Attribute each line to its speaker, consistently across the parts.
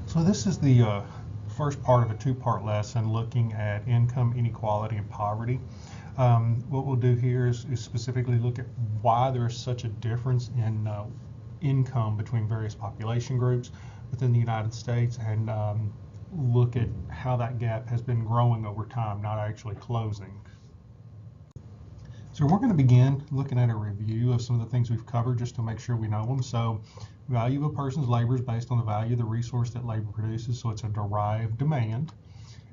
Speaker 1: So this is the first part of a two-part lesson looking at income inequality and poverty. What we'll do here is specifically look at why there is such a difference in income between various population groups within the United States and look at how that gap has been growing over time, not actually closing. So we're going to begin looking at a review of some of the things we've covered just to make sure we know them. So value of a person's labor is based on the value of the resource that labor produces. So it's a derived demand.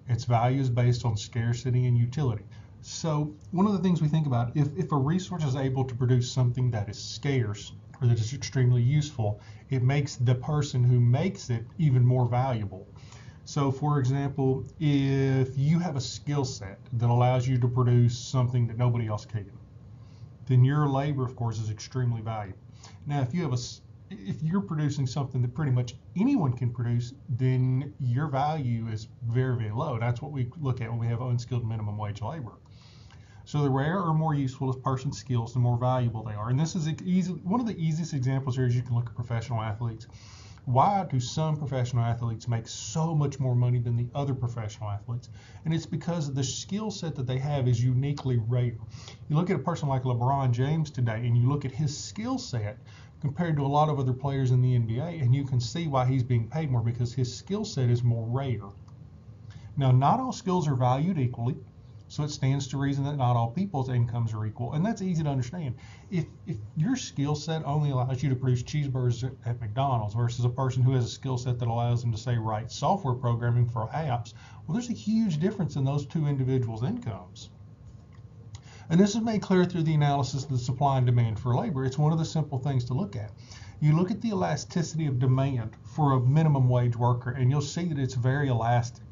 Speaker 1: Its value is based on scarcity and utility. So one of the things we think about, if a resource is able to produce something that is scarce or that is extremely useful, it makes the person who makes it even more valuable. So for example, if you have a skill set that allows you to produce something that nobody else can, then your labor, of course, is extremely valuable. Now, if you're producing something that pretty much anyone can produce, then your value is very, very low. That's what we look at when we have unskilled minimum wage labor. So the rarer or more useful a person's skills, the more valuable they are. And this is one of the easiest examples here is you can look at professional athletes. Why do some professional athletes make so much more money than the other professional athletes? And it's because the skill set that they have is uniquely rare. You look at a person like LeBron James today and you look at his skill set compared to a lot of other players in the NBA, and you can see why he's being paid more, because his skill set is more rare. Now, not all skills are valued equally. So it stands to reason that not all people's incomes are equal, and that's easy to understand. If your skill set only allows you to produce cheeseburgers at McDonald's versus a person who has a skill set that allows them to, say, write software programming for apps, well, there's a huge difference in those two individuals' incomes. And this is made clear through the analysis of the supply and demand for labor. It's one of the simple things to look at. You look at the elasticity of demand for a minimum wage worker, and you'll see that it's very elastic.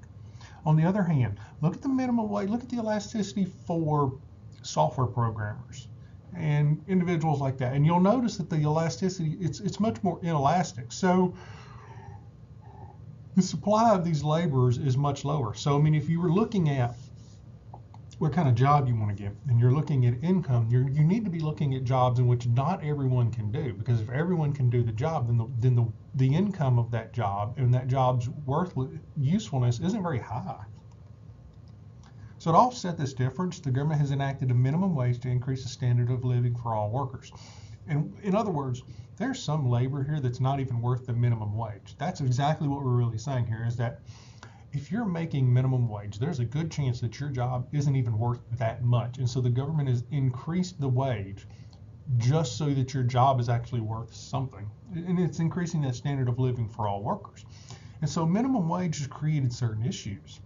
Speaker 1: On the other hand, look at the minimum wage, look at the elasticity for software programmers and individuals like that. And you'll notice that the elasticity, it's much more inelastic. So the supply of these laborers is much lower. So, I mean, if you were looking at what kind of job you want to get and you're looking at income, you need to be looking at jobs in which not everyone can do, because if everyone can do the job, then the income of that job and that job's usefulness isn't very high. So to offset this difference, the government has enacted a minimum wage to increase the standard of living for all workers. And in other words, there's some labor here that's not even worth the minimum wage. That's exactly what we're really saying here, is that if you're making minimum wage, there's a good chance that your job isn't even worth that much. And so the government has increased the wage just so that your job is actually worth something. And it's increasing that standard of living for all workers. And so minimum wage has created certain issues.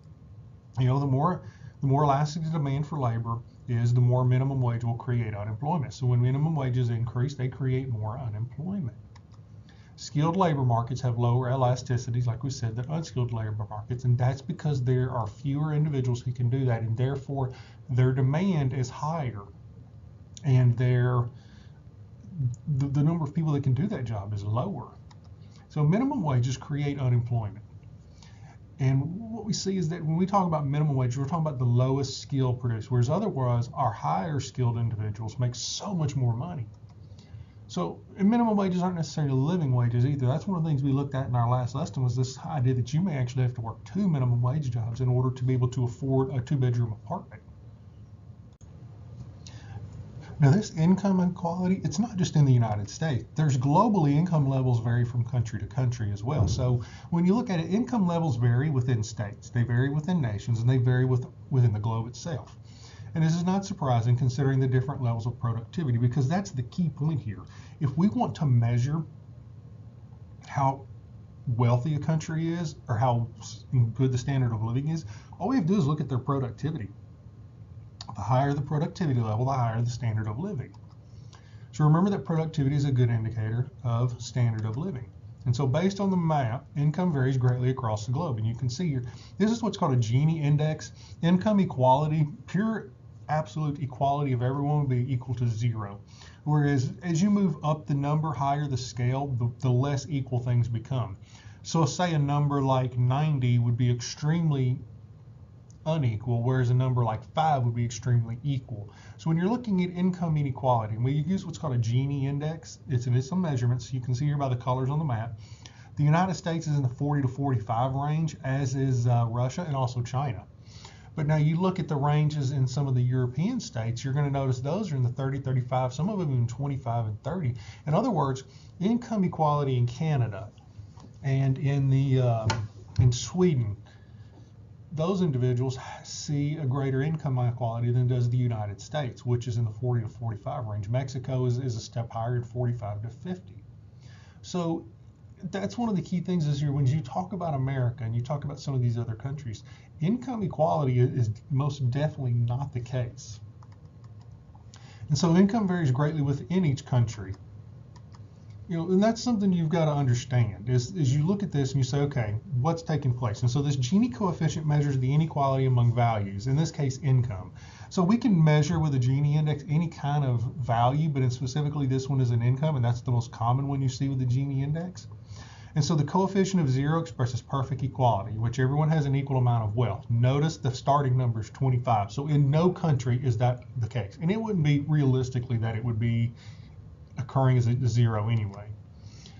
Speaker 1: You know, the more elastic the demand for labor is, the more minimum wage will create unemployment. So when minimum wages increase, they create more unemployment. Skilled labor markets have lower elasticities, like we said, than unskilled labor markets, and that's because there are fewer individuals who can do that, and therefore their demand is higher, and the number of people that can do that job is lower. So minimum wages create unemployment. And what we see is that when we talk about minimum wage, we're talking about the lowest skill produced, whereas otherwise our higher skilled individuals make so much more money. So minimum wages aren't necessarily living wages either. That's one of the things we looked at in our last lesson, was this idea that you may actually have to work 2 minimum wage jobs in order to be able to afford a 2-bedroom apartment. Now, this income inequality, it's not just in the United States. There's globally, income levels vary from country to country as well. So when you look at it, income levels vary within states, they vary within nations, and they vary within the globe itself. And this is not surprising considering the different levels of productivity, because that's the key point here. If we want to measure how wealthy a country is or how good the standard of living is, all we have to do is look at their productivity. The higher the productivity level, the higher the standard of living. So remember that productivity is a good indicator of standard of living. And so based on the map, income varies greatly across the globe. And you can see here, this is what's called a Gini index. Income equality, pure absolute equality of everyone would be equal to 0. Whereas as you move up the number, higher the scale, the less equal things become. So say a number like 90 would be extremely unequal, whereas a number like 5 would be extremely equal. So when you're looking at income inequality, we use what's called a Gini index. It's a measurement, so you can see here by the colors on the map. The United States is in the 40 to 45 range, as is Russia and also China. But now you look at the ranges in some of the European states, you're going to notice those are in the 30, 35, some of them even 25 and 30. In other words, income equality in Canada and in Sweden, those individuals see a greater income inequality than does the United States, which is in the 40 to 45 range. Mexico is a step higher at 45 to 50. So that's one of the key things is when you talk about America and you talk about some of these other countries, income equality is most definitely not the case. And so income varies greatly within each country. And that's something you've got to understand is you look at this and you say, okay, what's taking place? And so this Gini coefficient measures the inequality among values, in this case, income. So we can measure with a Gini index any kind of value, but specifically this one is an income, and that's the most common one you see with the Gini index. And so the coefficient of 0 expresses perfect equality, which everyone has an equal amount of wealth. Notice the starting number is 25. So in no country is that the case. And it wouldn't be realistically that it would be occurring as a 0 anyway.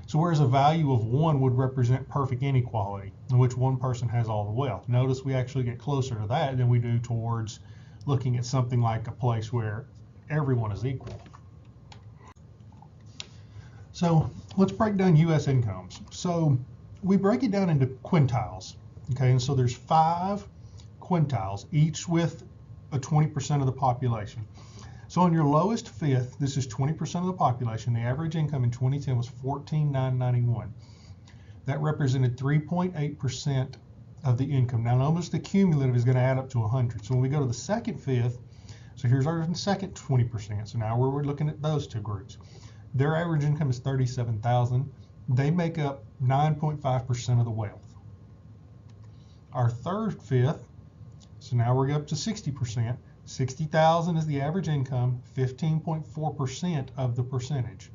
Speaker 1: So whereas a value of 1 would represent perfect inequality, in which one person has all the wealth. Notice we actually get closer to that than we do towards looking at something like a place where everyone is equal. So let's break down U.S. incomes. So we break it down into quintiles, okay? And so there's 5 quintiles, each with a 20% of the population. So on your lowest fifth, this is 20% of the population. The average income in 2010 was $14,991. That represented 3.8% of the income. Now notice the cumulative is going to add up to 100. So when we go to the second fifth, so here's our second 20%. So now we're looking at those two groups. Their average income is $37,000. They make up 9.5% of the wealth. Our third fifth, so now we're up to 60%. 60,000 is the average income, 15.4% of the percentage.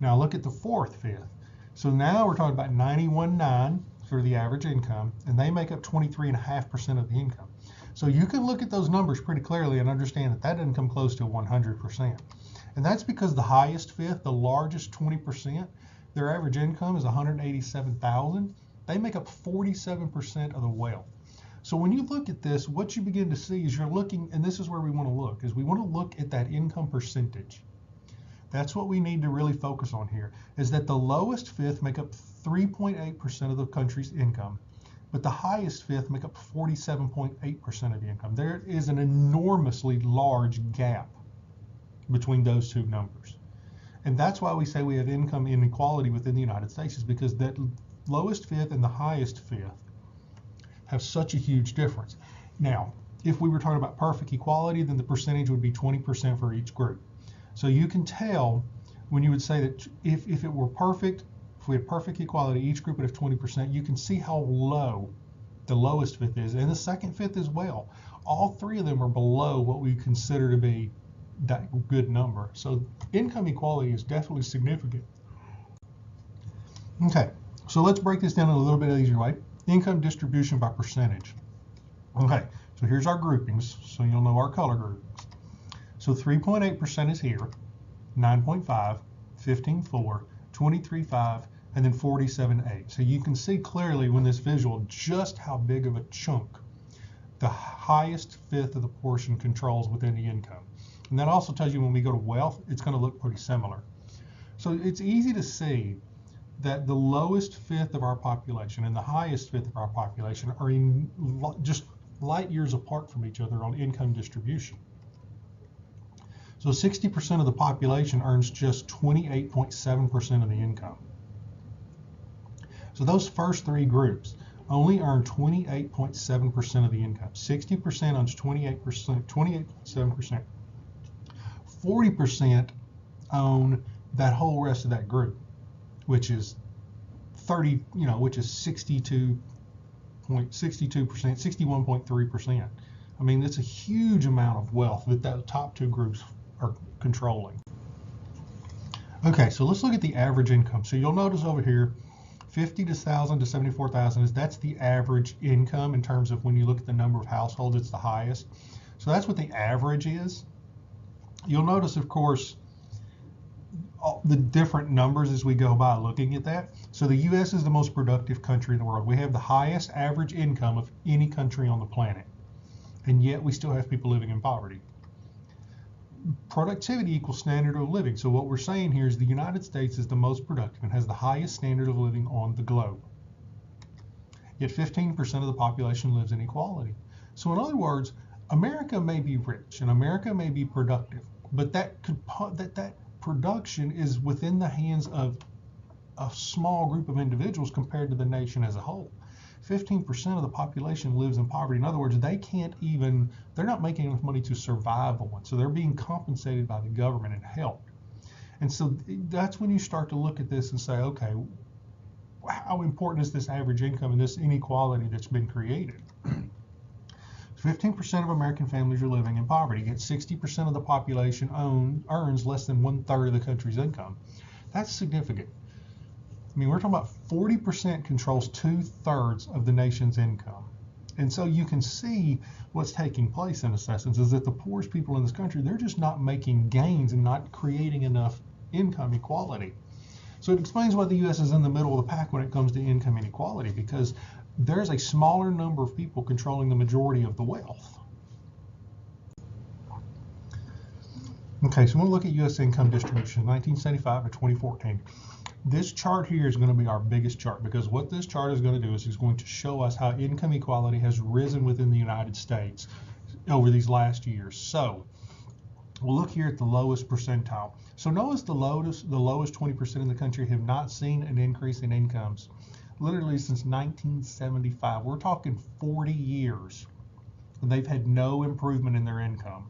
Speaker 1: Now look at the fourth fifth. So now we're talking about 91.9 for the average income, and they make up 23.5% of the income. So you can look at those numbers pretty clearly and understand that that doesn't come close to 100%. And that's because the highest fifth, the largest 20%, their average income is 187,000. They make up 47% of the wealth. So when you look at this, what you begin to see is you're looking, and this is where we want to look, is we want to look at that income percentage. That's what we need to really focus on here, is that the lowest fifth make up 3.8% of the country's income, but the highest fifth make up 47.8% of the income. There is an enormously large gap between those two numbers. And that's why we say we have income inequality within the United States, is because that lowest fifth and the highest fifth have such a huge difference. Now, if we were talking about perfect equality, then the percentage would be 20% for each group. So you can tell when you would say that if it were perfect, if we had perfect equality, each group would have 20%, you can see how low the lowest fifth is, and the second fifth as well. All three of them are below what we consider to be that good number. So income equality is definitely significant. Okay, so let's break this down in a little bit easier way. Income distribution by percentage. Okay, so here's our groupings, so you'll know our color groupings. So 3.8% is here, 9.5, 15.4, 23.5, and then 47.8. So you can see clearly when this visual just how big of a chunk the highest fifth of the portion controls within the income. And that also tells you when we go to wealth, it's going to look pretty similar. So it's easy to see that the lowest fifth of our population and the highest fifth of our population are in just light years apart from each other on income distribution. So 60% of the population earns just 28.7% of the income. So those first three groups only earn 28.7% of the income. 60% earns 28%, 28.7%. 40% own that whole rest of that group, which is 62.62%, 61.3%. I mean, that's a huge amount of wealth that the top two groups are controlling. Okay, so let's look at the average income. So you'll notice over here, 50,000 to 74,000 that's the average income in terms of when you look at the number of households, it's the highest. So that's what the average is. You'll notice, of course, all the different numbers as we go by looking at that. So the U.S. is the most productive country in the world. We have the highest average income of any country on the planet, and yet we still have people living in poverty. Productivity equals standard of living. So what we're saying here is the United States is the most productive and has the highest standard of living on the globe. Yet 15% of the population lives in equality. So in other words, America may be rich and America may be productive, but that production is within the hands of a small group of individuals compared to the nation as a whole. 15% of the population lives in poverty. In other words, they're not making enough money to survive on. So they're being compensated by the government and helped. And so that's when you start to look at this and say, okay, how important is this average income and this inequality that's been created? 15% of American families are living in poverty, yet 60% of the population earns less than 1/3 of the country's income. That's significant. I mean, we're talking about 40% controls 2/3 of the nation's income. And so you can see what's taking place in essence is that the poorest people in this country, they're just not making gains and not creating enough income equality. So it explains why the U.S. is in the middle of the pack when it comes to income inequality, because there's a smaller number of people controlling the majority of the wealth. Okay, so we'll look at U.S. income distribution 1975 to 2014. This chart here is going to be our biggest chart, because what this chart is going to do is it's going to show us how income equality has risen within the United States over these last years. So we'll look here at the lowest percentile. So notice the lowest 20% in the country have not seen an increase in incomes literally since 1975. We're talking 40 years. They've had no improvement in their income.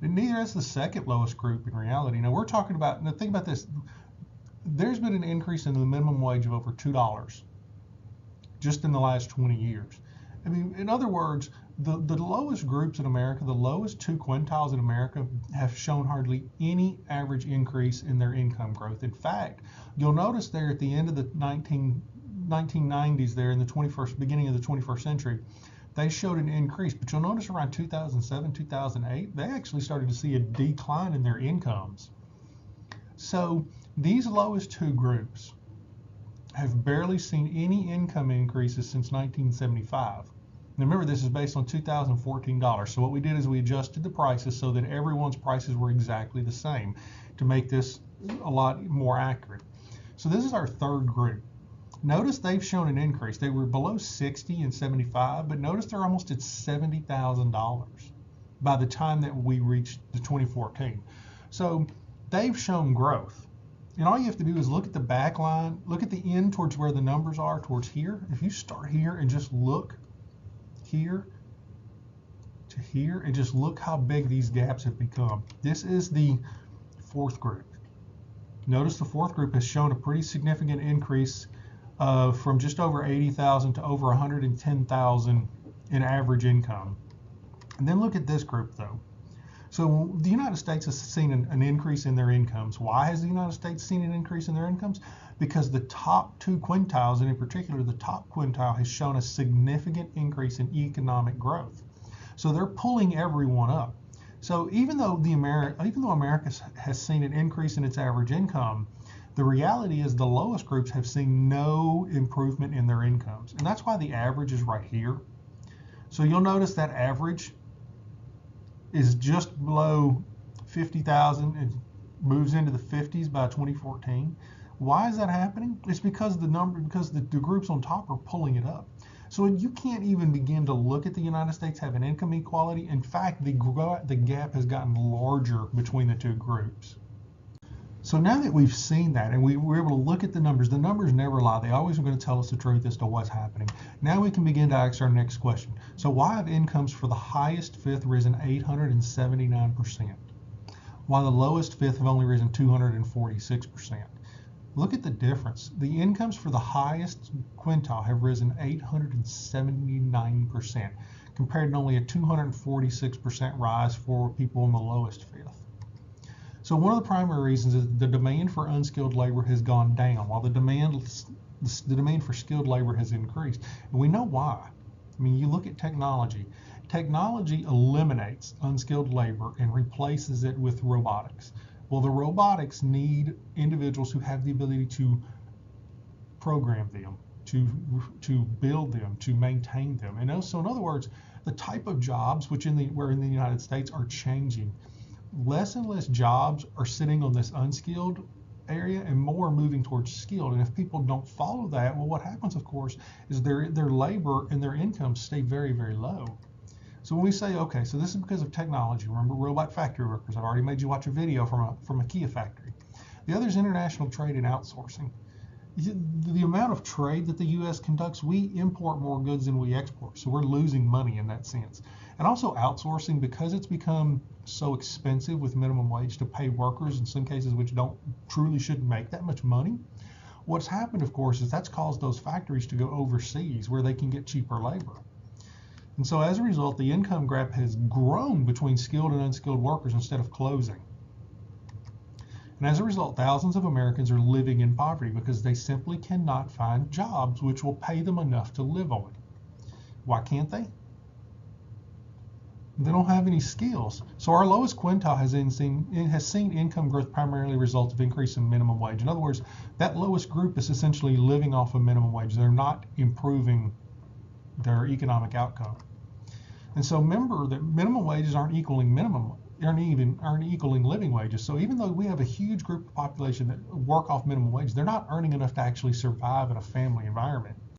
Speaker 1: And neither has the second lowest group in reality. Now we're talking about, now think about this, there's been an increase in the minimum wage of over $2 just in the last 20 years. I mean, in other words, the lowest groups in America, the lowest 2 quintiles in America have shown hardly any average increase in their income growth. In fact, you'll notice there at the end of the 1990s there in the beginning of the 21st century, they showed an increase, but you'll notice around 2007, 2008, they actually started to see a decline in their incomes. So these lowest 2 groups have barely seen any income increases since 1975. Now remember, this is based on 2014 dollars. So what we did is we adjusted the prices so that everyone's prices were exactly the same to make this a lot more accurate. So this is our third group. Notice they've shown an increase. They were below 60 and 75, but notice they're almost at $70,000 by the time that we reached the 2014. So they've shown growth. And all you have to do is look at the back line, look at the end towards where the numbers are, towards here. If you start here and just look here to here and just look how big these gaps have become. This is the fourth group. Notice the fourth group has shown a pretty significant increase from just over 80,000 to over 110,000 in average income. And then look at this group though. So the United States has seen an increase in their incomes. Why has the United States seen an increase in their incomes? Because the top 2 quintiles, and in particular the top quintile, has shown a significant increase in economic growth. So they're pulling everyone up. So even though America has seen an increase in its average income, the reality is the lowest groups have seen no improvement in their incomes. And that's why the average is right here. So you'll notice that average is just below 50,000 and moves into the 50s by 2014. Why is that happening? It's because the groups on top are pulling it up. So you can't even begin to look at the United States having income equality. In fact, the gap has gotten larger between the 2 groups. So now that we've seen that and we're able to look at the numbers never lie. They always are going to tell us the truth as to what's happening. Now we can begin to ask our next question. So why have incomes for the highest fifth risen 879%, while the lowest fifth have only risen 246%? Look at the difference. The incomes for the highest quintile have risen 879%, compared to only a 246% rise for people in the lowest fifth. So one of the primary reasons is the demand for unskilled labor has gone down, while the demand for skilled labor has increased. And we know why. I mean, you look at technology. Technology eliminates unskilled labor and replaces it with robotics. Well, the robotics need individuals who have the ability to program them, to build them, to maintain them. And so in other words, the type of jobs which in the United States are changing. Less and less jobs are sitting on this unskilled area and more are moving towards skilled. And if people don't follow that, well, what happens, of course, is their labor and their incomes stay very, very low. So when we say, okay, so this is because of technology. Remember, robot factory workers. I've already made you watch a video from a Kia factory. The other is international trade and outsourcing. The amount of trade that the U.S. conducts, we import more goods than we export, so we're losing money in that sense. And also outsourcing, because it's become so expensive with minimum wage to pay workers in some cases which shouldn't make that much money. What's happened, of course, is that's caused those factories to go overseas where they can get cheaper labor. And so as a result, the income gap has grown between skilled and unskilled workers instead of closing. And as a result, thousands of Americans are living in poverty because they simply cannot find jobs which will pay them enough to live on. Why can't they? They don't have any skills. So our lowest quintile has seen income growth primarily result of increase in minimum wage. In other words, that lowest group is essentially living off of minimum wage. They're not improving their economic outcome. And so remember that minimum wages aren't equaling living wages. So even though we have a huge group of population that work off minimum wage, they're not earning enough to actually survive in a family environment.